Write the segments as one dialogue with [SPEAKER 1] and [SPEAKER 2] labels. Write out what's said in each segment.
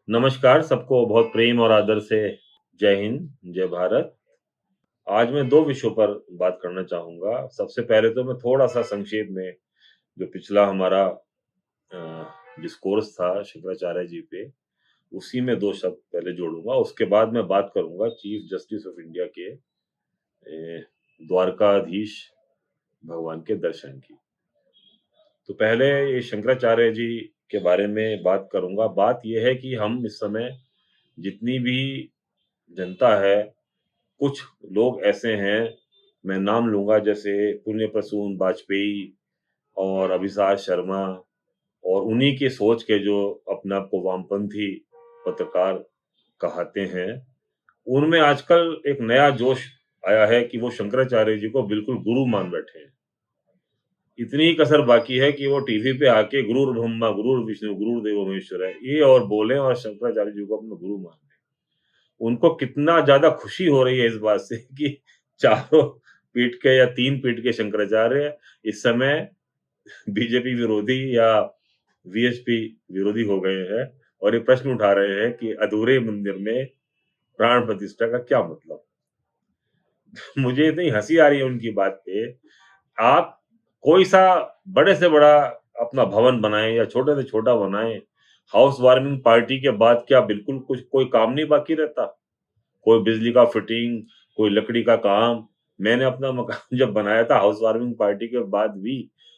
[SPEAKER 1] नमस्कार, सबको बहुत प्रेम और आदर से जय हिंद, जय भारत। आज मैं 2 विषयों पर बात करना चाहूँगा। सबसे पहले तो मैं थोड़ा-सा संक्षेप में जो पिछला हमारा डिस्कोर्स था शंकराचार्य जी पे, उसी में 2 शब्द पहले जोड़ूँगा। उसके बाद मैं बात करूँगा चीफ जस्टिस ऑफ इंडिया के द्वारकाधीश भगवान के दर्शन की। तो पहले ये शंकराचार्य जी के बारे में बात करूँगा। बात ये है कि हम इस समय जितनी भी जनता है, कुछ लोग ऐसे हैं, मैं नाम लूँगा जैसे पुण्य प्रसून वाजपेयी और अभिसार शर्मा और उन्हीं की सोच के जो अपने आप को वामपंथी पत्रकार कहाते हैं, उनमें आजकल एक नया जोश आया है कि वो शंकराचार्य जी को बिल्कुल गुरु मान बैठे हैं। इतनी ही कसर बाकी है कि वो टीवी पे आके गुरुर्ब्रह्मा, गुरुर्विष्णु, गुरुर्देवो महेश्वरः ये और बोलें और शंकराचार्य जी को अपना गुरु मान लें। उनको कितना ज़्यादा खुशी हो रही है इस बात से कि चारों पीठ के या 3 पीठ के शंकराचार्य इस समय बीजेपी विरोधी या वीएचपी विरोधी हो गए हैं और ये प्रश्न उठा रहे हैं कि अधूरे मंदिर में प्राण प्रतिष्ठा का क्या मतलब? मुझे इतनी हँसी आ रही है उनकी बात पे। आप कोई-सा बड़े से बड़ा अपना भवन बनाएँ या छोटे से छोटा बनाएँ, हाउस वार्मिंग पार्टी के बाद क्या बिल्कुल कुछ कोई काम नहीं बाकी रहता? कोई बिजली का फिटिंग, कोई लकड़ी का काम। मैंने अपना मकान जब बनाया था हाउस वार्मिंग पार्टी के बाद भी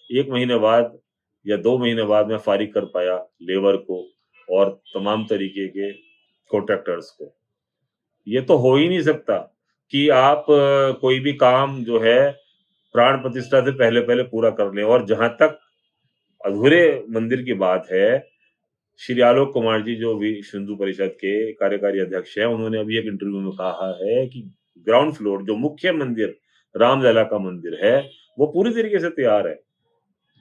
[SPEAKER 1] 1 महीने बाद या 2 महीने बाद मैं फ़ारिग कर पाया लेबर को और तमाम तरीके के कॉन्ट्रैक्टर्स को। ये तो हो ही नहीं सकता कि आप कोई भी काम जो है प्राण प्रतिष्ठा से पहले-पहले पूरा कर लें और जहाँ तक अधूरे मंदिर की बात है, श्री आलोक कुमार जी जो विश्व हिंदू परिषद के कार्यकारी अध्यक्ष हैं, उन्होंने अभी एक इंटरव्यू में कहा है कि ग्राउंड फ्लोर जो मुख्य मंदिर रामलला का मंदिर है, वो पूरी तरीके से तैयार है।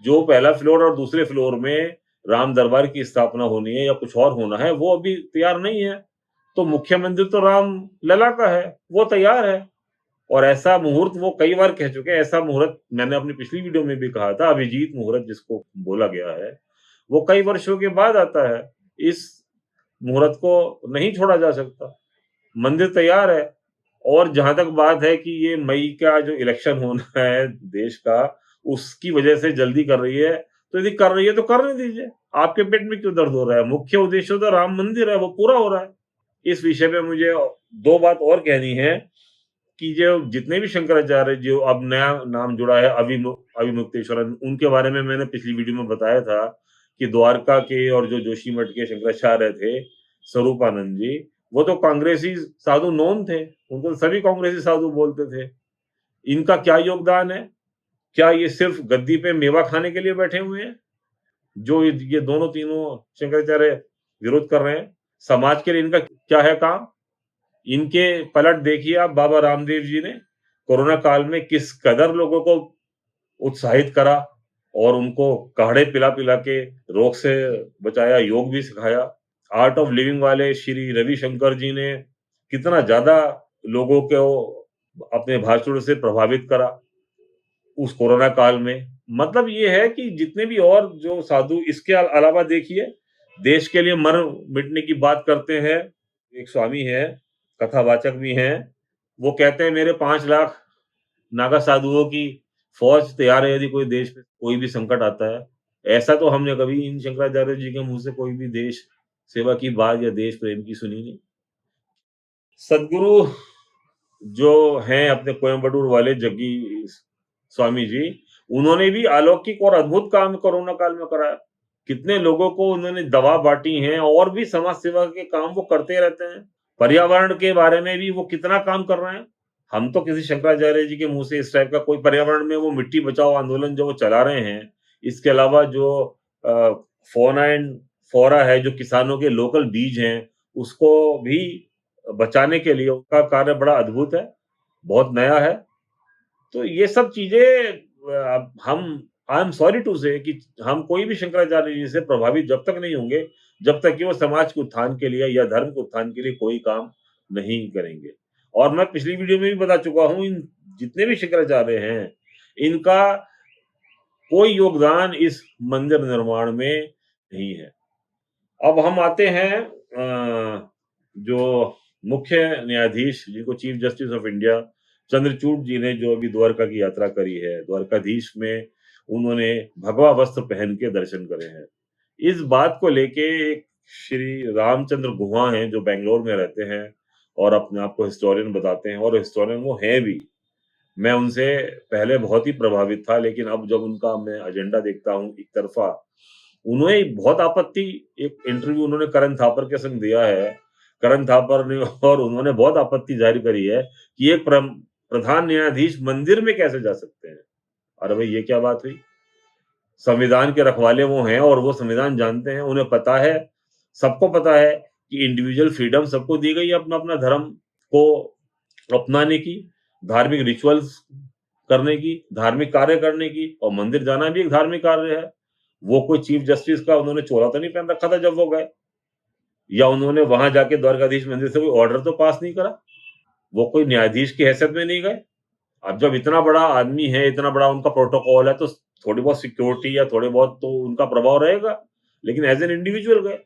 [SPEAKER 1] जो पहला फ्लोर और दूसरे फ्लोर में राम दरबार की स्थापना होनी है या कुछ और होना है, वो अभी तैयार नहीं है। तो मुख्य मंदिर तो रामलला का है, वो तैयार है। और ऐसा मुहूर्त वो कई बार कह चुके हैं, ऐसा मुहूर्त मैंने अपनी पिछली वीडियो में भी कहा था, अभिजीत मुहूर्त जिसको बोला गया है, वो कई वर्षों के बाद आता है। इस मुहूर्त को नहीं छोड़ा जा सकता। मंदिर तैयार है और जहाँ तक बात है कि ये मई का जो इलेक्शन होना है देश का, उसकी वजह से जल्दी कर रही है, तो यदि कर रही है तो करने दीजिए। आपके पेट में क्यों दर्द हो रहा है? मुख्य उद्देश्य तो राम मंदिर है, वो पूरा हो रहा है। इस विषय पे मुझे 2 बात और कहनी है कि जो जितने भी शंकराचार्य जो अब नया नाम जुड़ा है अविमुक्तेश्वरन, उनके बारे में मैंने पिछली वीडियो में बताया था कि द्वारका के और जो जोशीमठ के शंकराचार्य थे, स्वरूपानंद जी, वो तो कांग्रेसी साधु नोन थे, उनको तो सभी कांग्रेसी साधु बोलते थे। इनका क्या योगदान है? क्या ये सिर्फ गद्दी पे मेवा खाने के लिए बैठे हुए हैं? जो ये दोनों तीनों शंकराचार्य विरोध कर रहे हैं, समाज के लिए इनका क्या है काम? इनके पलट देखिए आप बाबा रामदेव जी ने कोरोना काल में किस कदर लोगों को उत्साहित करा और उनको काढ़े पिला-पिला के रोग से बचाया, योग भी सिखाया। आर्ट ऑफ लिविंग वाले श्री रविशंकर जी ने कितना ज़्यादा लोगों को अपने भाषणों से प्रभावित करा उस कोरोना काल में। मतलब ये है कि जितने भी और जो साधु इसके अलावा देखिए, देश के लिए मर मिटने की बात करते हैं। एक स्वामी हैं, कथावाचक भी हैं, वो कहते हैं मेरे 5 लाख नागा साधुओं की फौज तैयार है यदि कोई देश में कोई भी संकट आता है। ऐसा तो हमने कभी इन शंकराचार्य जी के मुँह से कोई भी देश सेवा की बात या देश प्रेम की सुनी नहीं। सद्गुरु जो हैं अपने कोयंबटूर वाले जग्गी स्वामी जी, उन्होंने भी अलौकिक और अद्भुत काम कोरोना काल में कराया। कितने लोगों को उन्होंने दवा बाँटी हैं और भी समाज सेवा के काम वो करते रहते हैं। पर्यावरण के बारे में भी वो कितना काम कर रहे हैं। हम तो किसी शंकराचार्य जी के मुँह से इस टाइप का कोई पर्यावरण में वो मिट्टी बचाओ आंदोलन जो वो चला रहे हैं, इसके अलावा जो अ, फ़ौना एंड फ़्लोरा है, जो किसानों के लोकल बीज हैं, उसको भी बचाने के लिए उनका कार्य बड़ा अद्भुत है, बहुत नया है। तो ये सब चीज़ें हम आई एम सॉरी टू से कि हम कोई भी शंकराचार्य जी से प्रभावित जब तक नहीं होंगे, जब तक कि वो समाज के उत्थान के लिए या धर्म के उत्थान के लिए कोई काम नहीं करेंगे। और मैं पिछली वीडियो में भी बता चुका हूँ, इन जितने भी शंकराचार्य हैं, इनका कोई योगदान इस मंदिर निर्माण में नहीं है। अब हम आते हैं जो मुख्य न्यायाधीश जिनको chief justice of India Chandrachud ji ने जो अभी द्वारका की यात्रा करी है, द्वारकाधीश में उन्होंने भगवा वस्त्र पहन के दर्शन करे हैं। इस बात को लेके एक श्री रामचंद्र गुहा हैं जो बैंगलोर में रहते हैं और अपने आप को हिस्टोरियन बताते हैं और हिस्टोरियन वो हैं भी। मैं उनसे पहले बहुत ही प्रभावित था, लेकिन अब जब उनका मैं एजेंडा देखता हूँ एक तरफ़ा, उन्हें बहुत आपत्ति एक इंटरव्यू उन्होंने करण थापर के संग दिया है। करण थापर ने और उन्होंने बहुत आपत्ति जाहिर करी है कि एक प्रधान न्यायाधीश मंदिर में कैसे जा सकते हैं? अरे भाई ये क्या बात हुई? संविधान के रखवाले वो हैं और वो संविधान जानते हैं, उन्हें पता है, सबको पता है कि इंडिविजुअल फ्रीडम सबको दी गई है अपना-अपना धर्म को अपनाने की, धार्मिक रिचुअल्स करने की, धार्मिक कार्य करने की और मंदिर जाना भी एक धार्मिक कार्य है। वो कोई चीफ जस्टिस का उन्होंने चोला तो नहीं पहन रखा था जब वो गए या उन्होंने वहां जाके द्वारकाधीश मंदिर से कोई ऑर्डर तो पास नहीं करा। वो कोई न्यायाधीश की हैसियत में नहीं गए। अब जब इतना बड़ा आदमी है, इतना बड़ा उनका प्रोटोकॉल है, तो थोड़ी बहुत सिक्योरिटी या थोड़े बहुत तो उनका प्रभाव रहेगा। लेकिन एज एन इंडिविजुअल गए,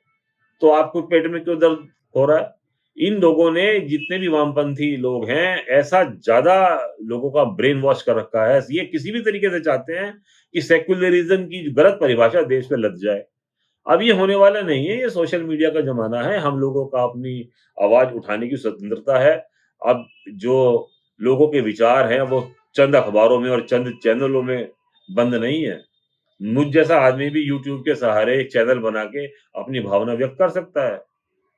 [SPEAKER 1] तो आपको पेट में क्यों दर्द हो रहा है? इन लोगों ने जितने भी वामपंथी लोग हैं, ऐसा ज़्यादा लोगों का ब्रेन वॉश कर रखा है, ये किसी भी तरीके से चाहते हैं कि सेक्युलरिज़्म की गलत परिभाषा देश में लग जाए। अब ये होने वाला नहीं है, ये सोशल मीडिया का ज़माना है, हम लोगों का अपनी आवाज़ उठाने की स्वतंत्रता है। अब जो लोगों के विचार हैं, वो चंद अखबारों में और चंद चैनलों में बंद नहीं है। मुझ जैसा आदमी भी यूट्यूब के सहारे एक चैनल बना के अपनी भावना व्यक्त कर सकता है।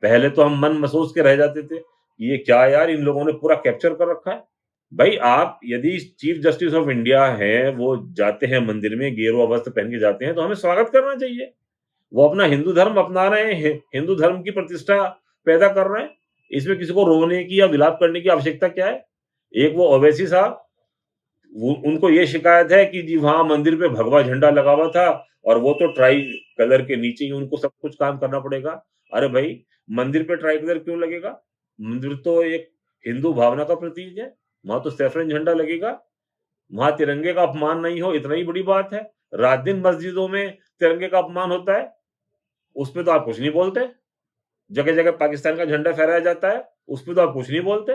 [SPEAKER 1] पहले तो हम मन महसूस के रह जाते थे, ये क्या यार इन लोगों ने पूरा कैप्चर कर रखा है। भाई आप यदि चीफ जस्टिस ऑफ इंडिया हैं, वो जाते हैं मंदिर में गेरुआ वस्त्र पहन के जाते हैं, तो हमें स्वागत करना चाहिए। वो अपना हिंदू धर्म अपना रहे हैं, हिंदू धर्म की प्रतिष्ठा पैदा कर रहे हैं। इसमें किसी को रोने की या विलाप करने की आवश्यकता क्या है? एक वो ओवैसी साहब, वो उनको ये शिकायत है कि जी वहाँ मंदिर पे भगवा झंडा लगा हुआ था और वो तो ट्राई कलर के नीचे ही उनको सब कुछ काम करना पड़ेगा। अरे भाई, मंदिर पे ट्राई कलर क्यों लगेगा? मंदिर तो एक हिंदू भावना का प्रतीक है, वहाँ तो सैफ़रन झंडा लगेगा। वहाँ तिरंगे का अपमान नहीं हो, इतना ही बड़ी बात है। रात-दिन मस्जिदों में तिरंगे का अपमान होता है, उसपे तो आप कुछ नहीं बोलते। जगह-जगह पाकिस्तान का झंडा फहराया जाता है, उसपे तो आप कुछ नहीं बोलते।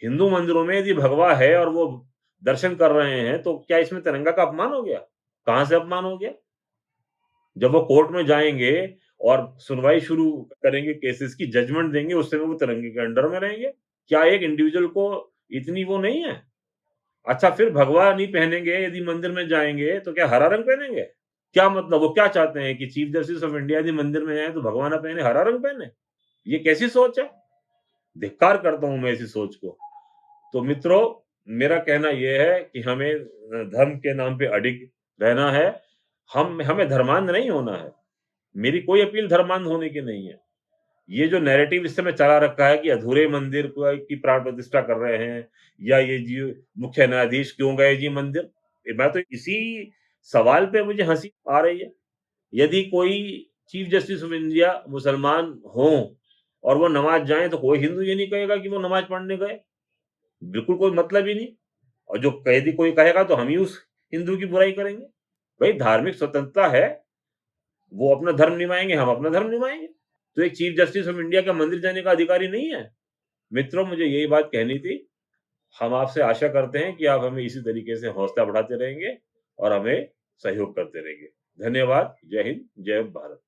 [SPEAKER 1] हिंदू मंदिरों में यदि भगवा है और वो दर्शन कर रहे हैं, तो क्या इसमें तिरंगा का अपमान हो गया? कहाँ से अपमान हो गया? जब वो कोर्ट में जाएँगे और सुनवाई शुरू करेंगे केसेज़ की, जजमेंट देंगे, उस समय वो तिरंगे के अंडर में रहेंगे। क्या एक इंडिविजुअल को इतनी वो नहीं है? अच्छा फिर भगवा नहीं पहनेंगे, यदि मंदिर में जाएँगे, तो क्या हरा रंग पहनेंगे? क्या मतलब वो क्या चाहते हैं कि चीफ जस्टिस ऑफ इंडिया यदि मंदिर में जाएँ, तो भगवा ना पहने, हरा रंग पहने? ये कैसी सोच है? धिक्कार करता हूँ मैं ऐसी सोच को। तो मित्रों, मेरा कहना ये है कि हमें धर्म के नाम पे अडिग रहना है। हम हमें धर्मांध नहीं होना है। मेरी कोई अपील धर्मांध होने की नहीं है। ये जो नैरेटिव इस समय चला रखा है कि अधूरे मंदिर को की प्राण प्रतिष्ठा कर रहे हैं या ये जी मुख्य न्यायाधीश क्यों गए जी मंदिर? मैं तो इसी सवाल पे मुझे हँसी आ रही है। यदि कोई चीफ जस्टिस ऑफ इंडिया मुसलमान हों और वो नमाज़ जाएँ, तो कोई हिंदू ये नहीं कहेगा कि वो नमाज़ पढ़ने गए। बिल्कुल कोई मतलब ही नहीं। और जो यदि कोई कहेगा तो हम ही उस हिंदू की बुराई करेंगे। भई धार्मिक स्वतंत्रता है, वो अपना धर्म निभाएँगे, हम अपना धर्म निभाएँगे। तो एक चीफ जस्टिस ऑफ इंडिया क्या मंदिर जाने का अधिकारी नहीं है? मित्रों, मुझे यही बात कहनी थी। हम आपसे आशा करते हैं कि आप हमें इसी तरीके से हौसला बढ़ाते रहेंगे और हमें सहयोग करते रहेंगे। धन्यवाद। जय हिंद, जय भारत।